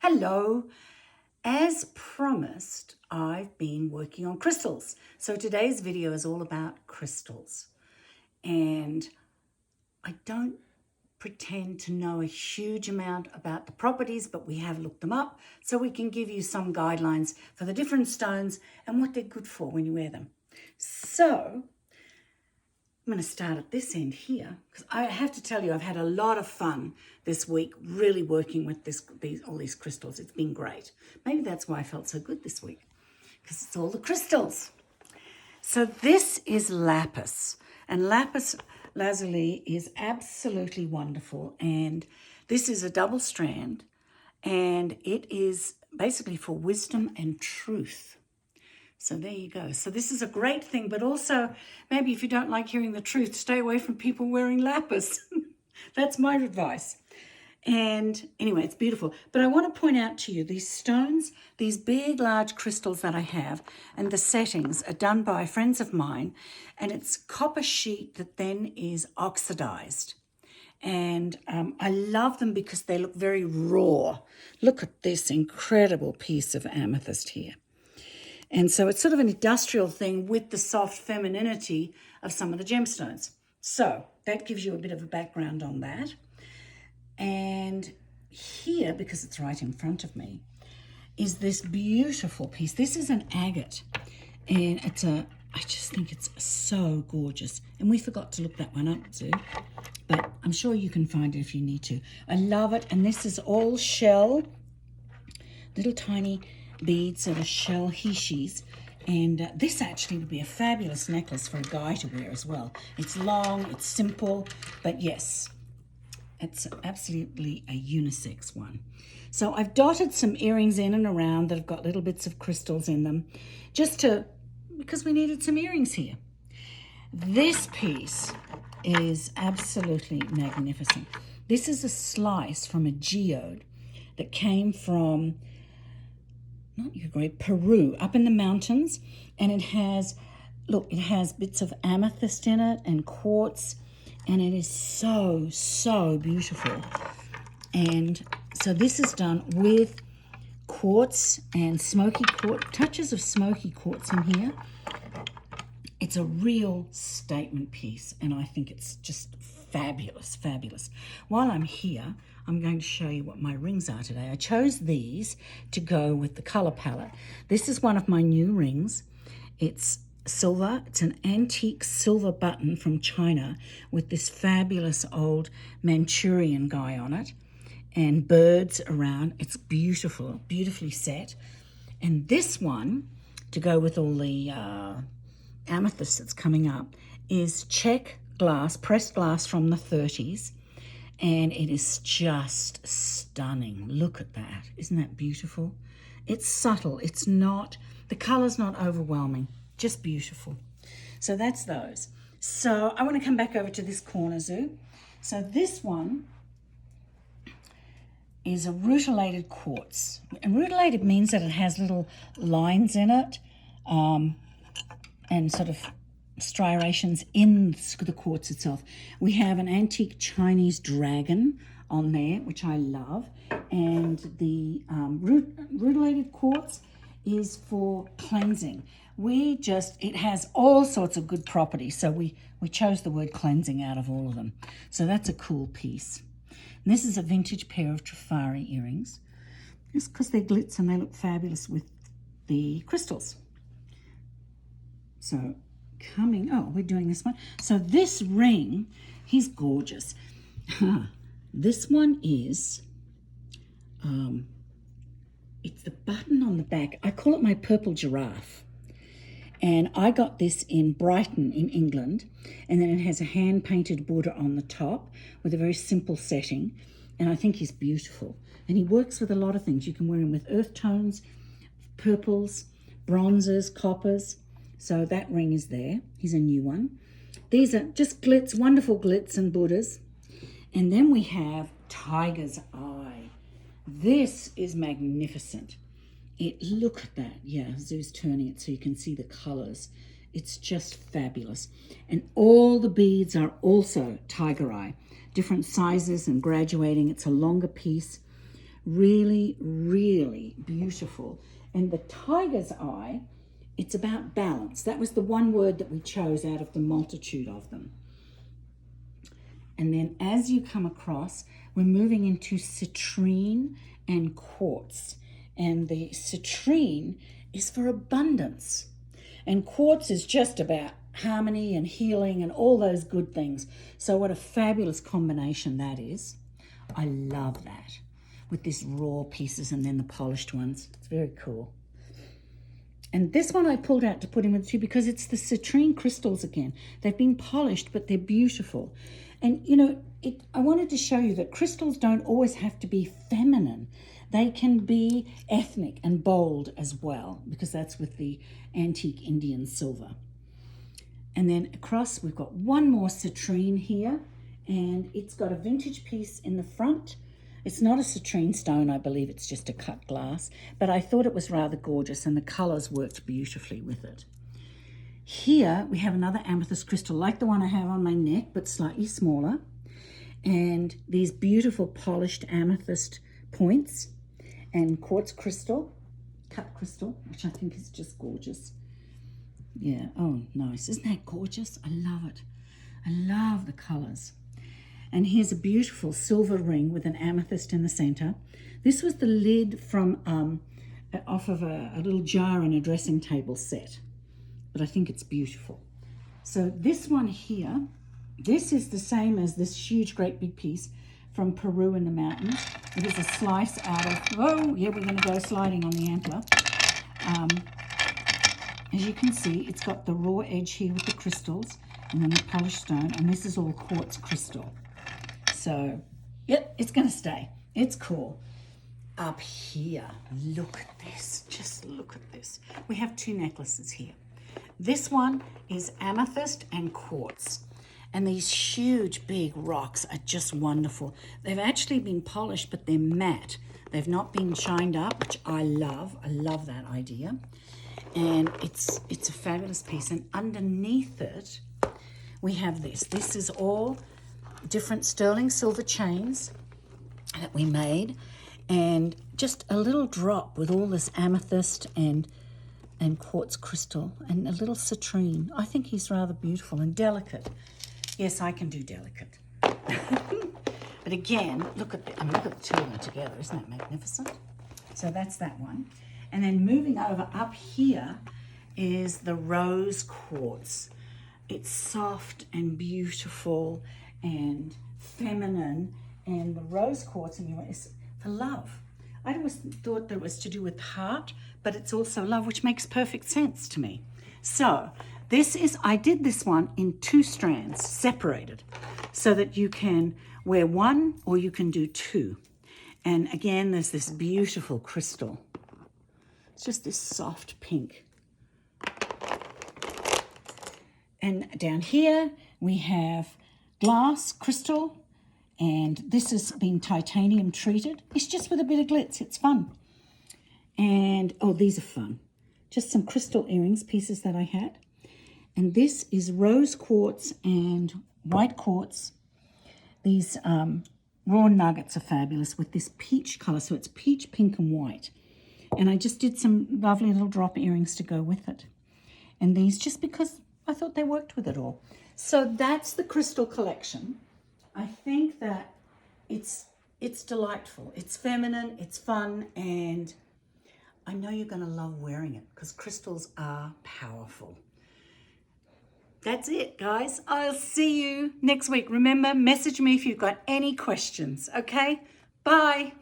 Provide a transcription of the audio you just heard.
Hello. As promised, I've been working on crystals. So today's video is all about crystals. And I don't pretend to know a huge amount about the properties, but we have looked them up so we can give you some guidelines for the different stones and what they're good for when you wear them. So I'm going to start at this end here because I have to tell you I've had a lot of fun this week really working with all these crystals. It's been great. Maybe that's why I felt so good this week, because it's all the crystals. So this is lapis, and lapis lazuli is absolutely wonderful, and this is a double strand, and it is basically for wisdom and truth. So there you go. So this is a great thing, but also maybe if you don't like hearing the truth, stay away from people wearing lapis. That's my advice. And anyway, it's beautiful. But I want to point out to you these stones, these big, large crystals that I have, and the settings are done by friends of mine. And it's copper sheet that then is oxidized. And I love them because they look very raw. Look at this incredible piece of amethyst here. And so it's sort of an industrial thing with the soft femininity of some of the gemstones. So that gives you a bit of a background on that. And here, because it's right in front of me, is this beautiful piece. This is an agate, and I just think it's so gorgeous. And we forgot to look that one up, Zoo, but I'm sure you can find it if you need to. I love it, and this is all shell, little tiny beads that are shell hishis. And this actually would be a fabulous necklace for a guy to wear as well. It's long, it's simple, but yes, it's absolutely a unisex one. So I've dotted some earrings in and around that have got little bits of crystals in them, because we needed some earrings here. This piece is absolutely magnificent. This is a slice from a geode that came from not Uruguay, Peru, up in the mountains, and it has bits of amethyst in it and quartz, and it is so beautiful. And so this is done with quartz and smoky quartz, touches of smoky quartz in here. It's a real statement piece, and I think it's just fabulous. While I'm here, I'm going to show you what my rings are today. I chose these to go with the color palette. This is one of my new rings. It's silver. It's an antique silver button from China with this fabulous old Manchurian guy on it and birds around. It's beautiful, beautifully set. And this one, to go with all the amethyst that's coming up, is Czech glass, pressed glass from the 30s. And it is just stunning. Look at that. Isn't that beautiful? It's subtle. It's not, the color's not overwhelming. Just beautiful. So that's those. So I want to come back over to this corner, Zoo. So this one is a rutilated quartz. And rutilated means that it has little lines in it and sort of striations in the quartz itself. We have an antique Chinese dragon on there, which I love, and the rutilated quartz is for cleansing. It has all sorts of good properties, so we chose the word cleansing out of all of them. So that's a cool piece. And this is a vintage pair of Trifari earrings, just because they're glitz and they look fabulous with the crystals. So we're doing this one. So this ring, he's gorgeous. This one is, it's the button on the back. I call it my purple giraffe. And I got this in Brighton in England. And then it has a hand-painted border on the top with a very simple setting. And I think he's beautiful. And he works with a lot of things. You can wear him with earth tones, purples, bronzes, coppers. So that ring is there. He's a new one. These are just glitz, wonderful glitz and Buddhas. And then we have Tiger's Eye. This is magnificent. Look at that. Yeah, Zoo's turning it so you can see the colors. It's just fabulous. And all the beads are also Tiger Eye. Different sizes and graduating. It's a longer piece. Really, really beautiful. And the tiger's eye, it's about balance. That was the one word that we chose out of the multitude of them. And then as you come across, we're moving into citrine and quartz. And the citrine is for abundance. And quartz is just about harmony and healing and all those good things. So what a fabulous combination that is. I love that, with these raw pieces and then the polished ones. It's very cool. And this one I pulled out to put in with too because it's the citrine crystals again. They've been polished, but they're beautiful. And you know, I wanted to show you that crystals don't always have to be feminine. They can be ethnic and bold as well, because that's with the antique Indian silver. And then across, we've got one more citrine here, and it's got a vintage piece in the front. It's not a citrine stone, I believe it's just a cut glass, but I thought it was rather gorgeous and the colors worked beautifully with it. Here we have another amethyst crystal, like the one I have on my neck, but slightly smaller. And these beautiful polished amethyst points and quartz crystal, cut crystal, which I think is just gorgeous. Yeah, oh, nice. Isn't that gorgeous? I love it. I love the colors. And here's a beautiful silver ring with an amethyst in the center. This was the lid from off of a little jar in a dressing table set. But I think it's beautiful. So this one here, this is the same as this huge, great big piece from Peru in the mountains. It is a slice out of, oh, yeah, we're going to go sliding on the antler. As you can see, it's got the raw edge here with the crystals and then the polished stone, and this is all quartz crystal. So, yep, it's going to stay. It's cool. Up here, look at this. Just look at this. We have two necklaces here. This one is amethyst and quartz. And these huge, big rocks are just wonderful. They've actually been polished, but they're matte. They've not been shined up, which I love. I love that idea. And it's a fabulous piece. And underneath it, we have this. This is all different sterling silver chains that we made. And just a little drop with all this amethyst and quartz crystal and a little citrine. I think he's rather beautiful and delicate. Yes, I can do delicate. But again, look at the two of them together. Isn't that magnificent? So that's that one. And then moving over up here is the rose quartz. It's soft and beautiful and feminine. And the rose quartz is for love. I always thought that it was to do with heart, but it's also love, which makes perfect sense to me. So I did this one in 2 strands, separated, so that you can wear one or you can do 2. And again, there's this beautiful crystal. It's just this soft pink. And down here we have glass crystal, and this has been titanium treated. It's just with a bit of glitz. It's fun. And, oh, these are fun. Just some crystal earrings, pieces that I had. And this is rose quartz and white quartz. These raw nuggets are fabulous with this peach color. So it's peach, pink, and white. And I just did some lovely little drop earrings to go with it. And these just because I thought they worked with it all. So that's the crystal collection. I think that it's delightful. It's feminine, it's fun, and I know you're going to love wearing it because crystals are powerful. That's it, guys. I'll see you next week. Remember, message me if you've got any questions, okay? Bye.